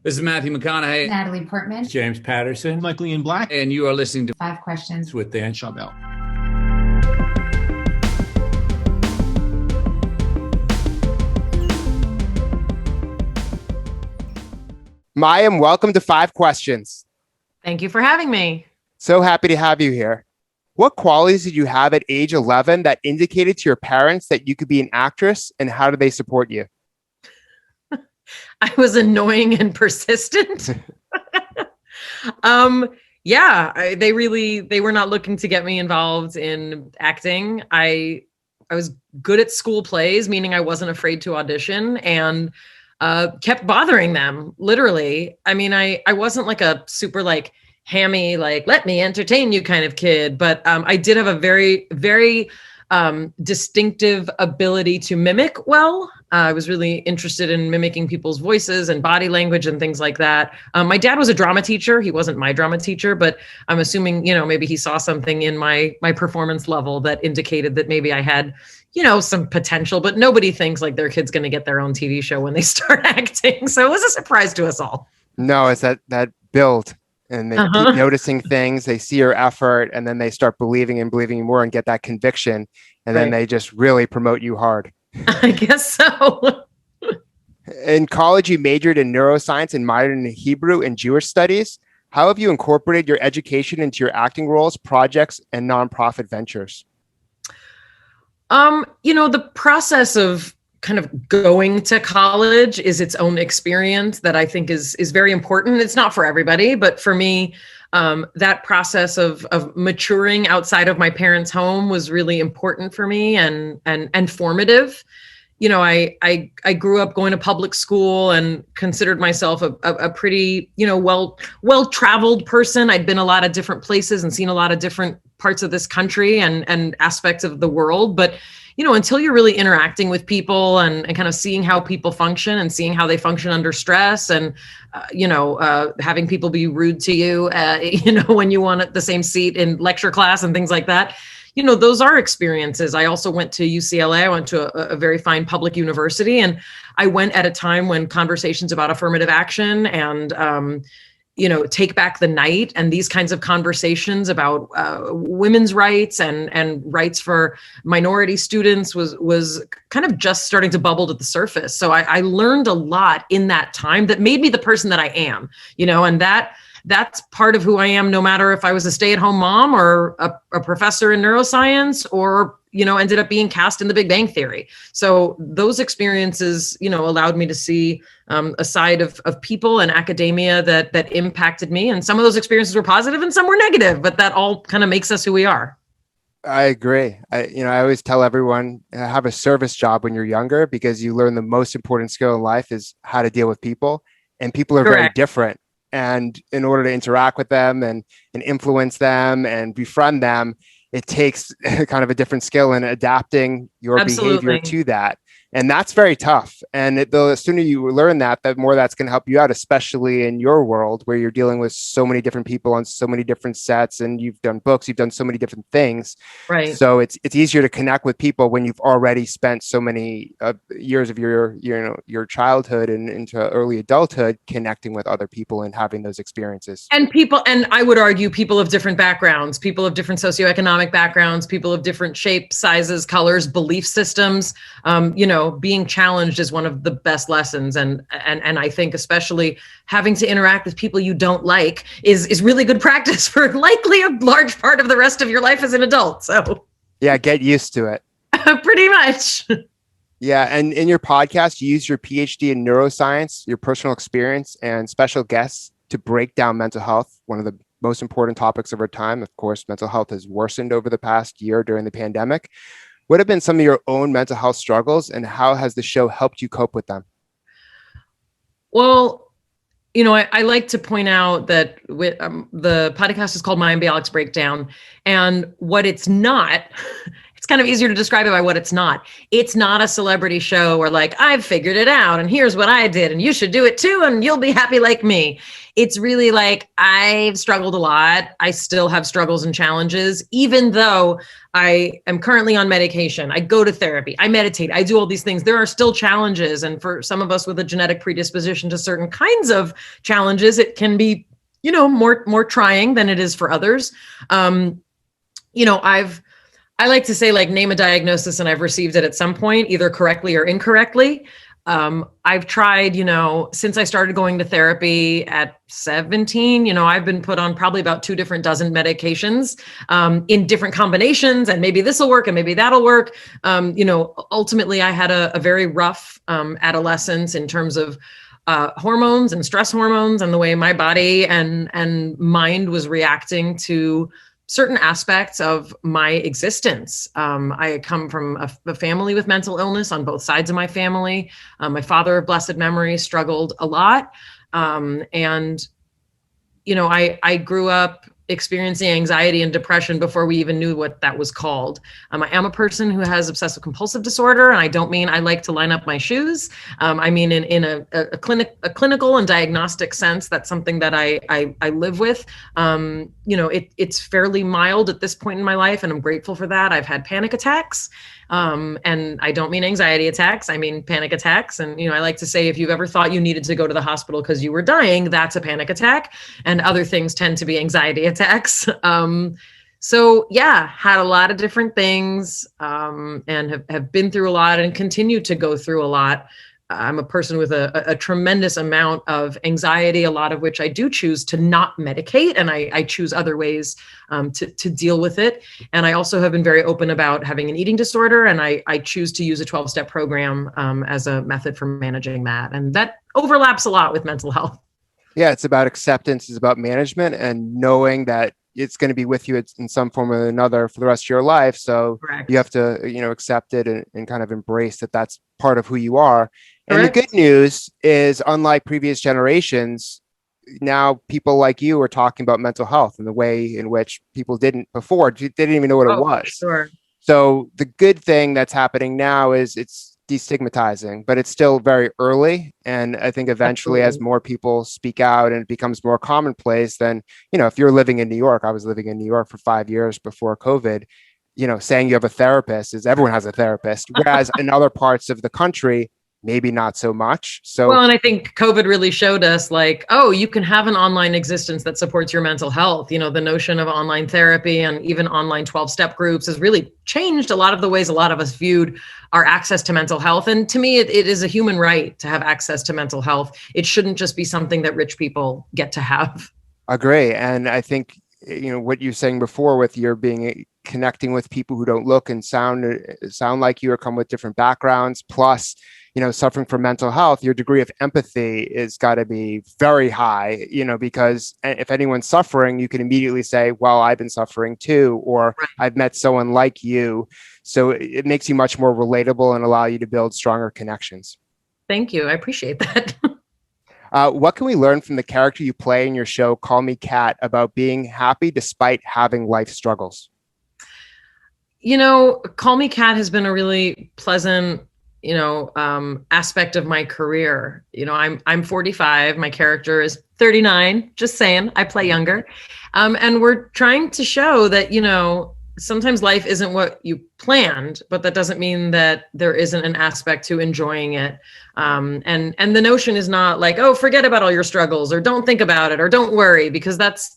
This is Matthew McConaughey. Natalie Portman. James Patterson. Michael Ian Black. And you are listening to Five Questions with Dan Schawbel. Mayim, welcome to Five Questions. Thank you for having me. So happy to have you here. What qualities did you have at age 11 that indicated to your parents that you could be an actress, and how did they support you? I was annoying and persistent. They were not looking to get me involved in acting. I was good at school plays, meaning I wasn't afraid to audition, and kept bothering them, literally. I mean, I wasn't like a super like hammy, like, let me entertain you kind of kid, but I did have a very, very distinctive ability to mimic well. I was really interested in mimicking people's voices and body language and things like that. My dad was a drama teacher. He wasn't my drama teacher, but I'm assuming, maybe he saw something in my performance level that indicated that maybe I had, some potential, but nobody thinks like their kid's going to get their own TV show when they start acting. So it was a surprise to us all. No, it's that build. And they keep noticing things, they see your effort, and then they start believing you more and get that conviction. And then they just really promote you hard. I guess so. In college, you majored in neuroscience and minored in Hebrew and Jewish studies. How have you incorporated your education into your acting roles, projects, and nonprofit ventures? The process of kind of going to college is its own experience that I think is very important. It's not for everybody, but for me, that process of maturing outside of my parents' home was really important for me and formative. I grew up going to public school and considered myself a pretty, well-traveled person. I'd been a lot of different places and seen a lot of different parts of this country and aspects of the world. But until you're really interacting with people and kind of seeing how people function and seeing how they function under stress and, having people be rude to you, when you want the same seat in lecture class and things like that, those are experiences. I also went to UCLA. I went to a very fine public university, and I went at a time when conversations about affirmative action and, take back the night and these kinds of conversations about women's rights and rights for minority students was kind of just starting to bubble to the surface. So I learned a lot in that time that made me the person that I am, and that's part of who I am, no matter if I was a stay-at-home mom or a professor in neuroscience or, ended up being cast in The Big Bang Theory. So those experiences, allowed me to see a side of people and academia that impacted me. And some of those experiences were positive and some were negative, but that all kind of makes us who we are. I agree. I always tell everyone, have a service job when you're younger, because you learn the most important skill in life is how to deal with people, and people are very different. And in order to interact with them and influence them and befriend them, it takes kind of a different skill in adapting your behavior to that. And that's very tough. And the sooner you learn that, the more that's going to help you out, especially in your world where you're dealing with so many different people on so many different sets, and you've done books, you've done so many different things. Right. So it's easier to connect with people when you've already spent so many years of your childhood and into early adulthood connecting with other people and having those experiences. And I would argue people of different backgrounds, people of different socioeconomic backgrounds, people of different shapes, sizes, colors, belief systems, being challenged is one of the best lessons. And I think especially having to interact with people you don't like is really good practice for likely a large part of the rest of your life as an adult. So yeah, get used to it. Pretty much. Yeah. And in your podcast, you use your PhD in neuroscience, your personal experience, and special guests to break down mental health, one of the most important topics of our time. Of course, mental health has worsened over the past year during the pandemic. What have been some of your own mental health struggles, and how has the show helped you cope with them? Well, I like to point out that the podcast is called Mayim Bialik's Breakdown, and what it's not, it's kind of easier to describe it by what it's not. It's not a celebrity show where like, I've figured it out and here's what I did and you should do it too and you'll be happy like me. It's really like, I've struggled a lot. I still have struggles and challenges, even though I am currently on medication. I go to therapy, I meditate, I do all these things. There are still challenges. And for some of us with a genetic predisposition to certain kinds of challenges, it can be, more trying than it is for others. I like to say, like, name a diagnosis and I've received it at some point, either correctly or incorrectly. I've tried, since I started going to therapy at 17, I've been put on probably about 2 different dozen medications, in different combinations, and maybe this will work and maybe that'll work. Ultimately I had a very rough, adolescence in terms of, hormones and stress hormones and the way my body and mind was reacting to certain aspects of my existence. I come from a family with mental illness on both sides of my family. My father of blessed memory struggled a lot. I grew up experiencing anxiety and depression before we even knew what that was called. I am a person who has obsessive compulsive disorder, and I don't mean I like to line up my shoes. I mean in a clinical and diagnostic sense. That's something that I live with. It's fairly mild at this point in my life, and I'm grateful for that. I've had panic attacks. And I don't mean anxiety attacks, I mean panic attacks. And, I like to say, if you've ever thought you needed to go to the hospital because you were dying, that's a panic attack. And other things tend to be anxiety attacks. So yeah, had a lot of different things, and have been through a lot and continue to go through a lot. I'm a person with a tremendous amount of anxiety, a lot of which I do choose to not medicate, and I choose other ways to deal with it. And I also have been very open about having an eating disorder, and I choose to use a 12-step program as a method for managing that. And that overlaps a lot with mental health. Yeah, it's about acceptance, it's about management and knowing that it's going to be with you in some form or another for the rest of your life. So Correct. You have to, accept it and kind of embrace that that's part of who you are. And Correct. the good news is, unlike previous generations, now people like you are talking about mental health in the way in which people didn't before. They didn't even know what it was. Sure. So the good thing that's happening now is it's destigmatizing, but it's still very early. And I think eventually, Absolutely. as more people speak out and it becomes more commonplace, then, if you're living in New York, I was living in New York for 5 years before COVID, saying you have a therapist is everyone has a therapist. Whereas in other parts of the country, maybe not so much. So, well, and I think COVID really showed us like, oh, you can have an online existence that supports your mental health. The notion of online therapy and even online 12-step groups has really changed a lot of the ways a lot of us viewed our access to mental health. And to me, it is a human right to have access to mental health. It shouldn't just be something that rich people get to have. Agree. And I think, what you're saying before with your being connecting with people who don't look and sound like you or come with different backgrounds, plus suffering from mental health, your degree of empathy is got to be very high, because if anyone's suffering, you can immediately say, well, I've been suffering too, or Right. I've met someone like you. So it makes you much more relatable and allow you to build stronger connections. Thank you. I appreciate that. What can we learn from the character you play in your show, Call Me Kat, about being happy despite having life struggles? Call Me Kat has been a really pleasant aspect of my career. I'm 45. My character is 39. Just saying, I play younger. And we're trying to show that, sometimes life isn't what you planned, but that doesn't mean that there isn't an aspect to enjoying it. And the notion is not like, oh, forget about all your struggles, or don't think about it, or don't worry, because that's,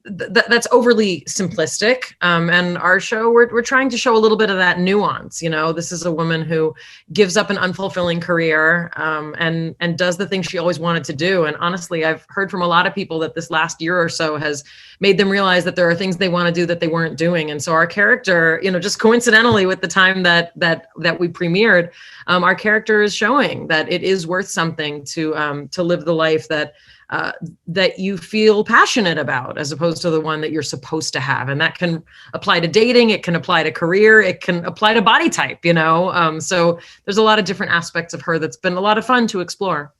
that's overly simplistic. And our show, we're trying to show a little bit of that nuance. This is a woman who gives up an unfulfilling career, and does the thing she always wanted to do. And honestly, I've heard from a lot of people that this last year or so has made them realize that there are things they want to do that they weren't doing. And so our character, just coincidentally with the time that we premiered, our character is showing that it is worth something to live the life that you feel passionate about, as opposed to the one that you're supposed to have. And that can apply to dating. It can apply to career. It can apply to body type, so there's a lot of different aspects of her that's been a lot of fun to explore.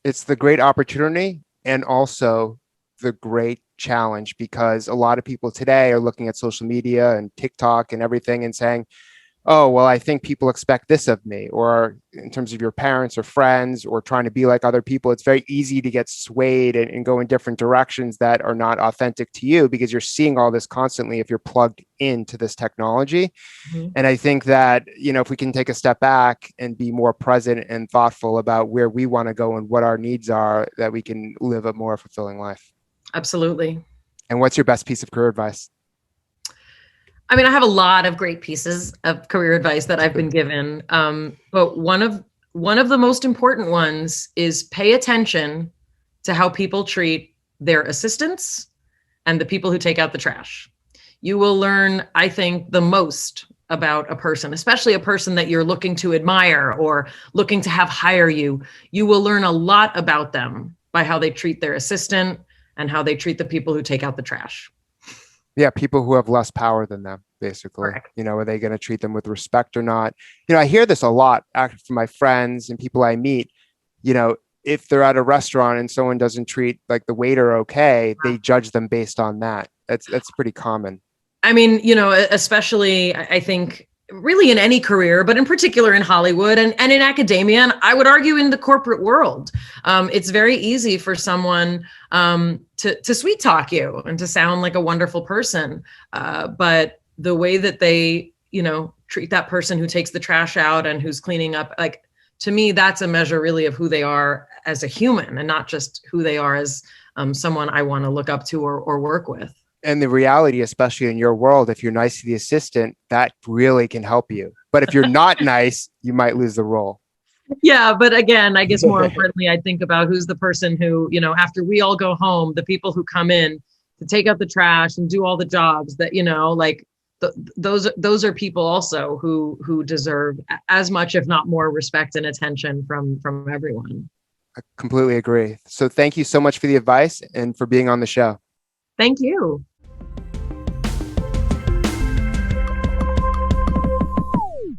It's the great opportunity and also the great challenge, because a lot of people today are looking at social media and TikTok and everything and saying, oh, well, I think people expect this of me, or in terms of your parents or friends, or trying to be like other people. It's very easy to get swayed and go in different directions that are not authentic to you, because you're seeing all this constantly if you're plugged into this technology. Mm-hmm. And I think that, if we can take a step back and be more present and thoughtful about where we want to go and what our needs are, that we can live a more fulfilling life. Absolutely. And what's your best piece of career advice? I mean, I have a lot of great pieces of career advice that I've been given. But one of the most important ones is pay attention to how people treat their assistants and the people who take out the trash. You will learn, I think, the most about a person, especially a person that you're looking to admire or looking to have hire you. You will learn a lot about them by how they treat their assistant and how they treat the people who take out the trash. Yeah, people who have less power than them, basically. Correct. Are they going to treat them with respect or not? I hear this a lot actually from my friends and people I meet. If they're at a restaurant and someone doesn't treat like the waiter okay, they judge them based on that. That's pretty common. I mean, especially I think really in any career, but in particular in Hollywood and in academia, and I would argue in the corporate world, it's very easy for someone to sweet talk you and to sound like a wonderful person. But the way that they, treat that person who takes the trash out and who's cleaning up, like, to me, that's a measure really of who they are as a human and not just who they are as someone I want to look up to or work with. And the reality, especially in your world, if you're nice to the assistant, that really can help you. But if you're not nice, you might lose the role. Yeah. But again, I guess more importantly, I think about who's the person who, after we all go home, the people who come in to take out the trash and do all the jobs that, those are people also who deserve as much, if not more, respect and attention from everyone. I completely agree. So thank you so much for the advice and for being on the show. Thank you.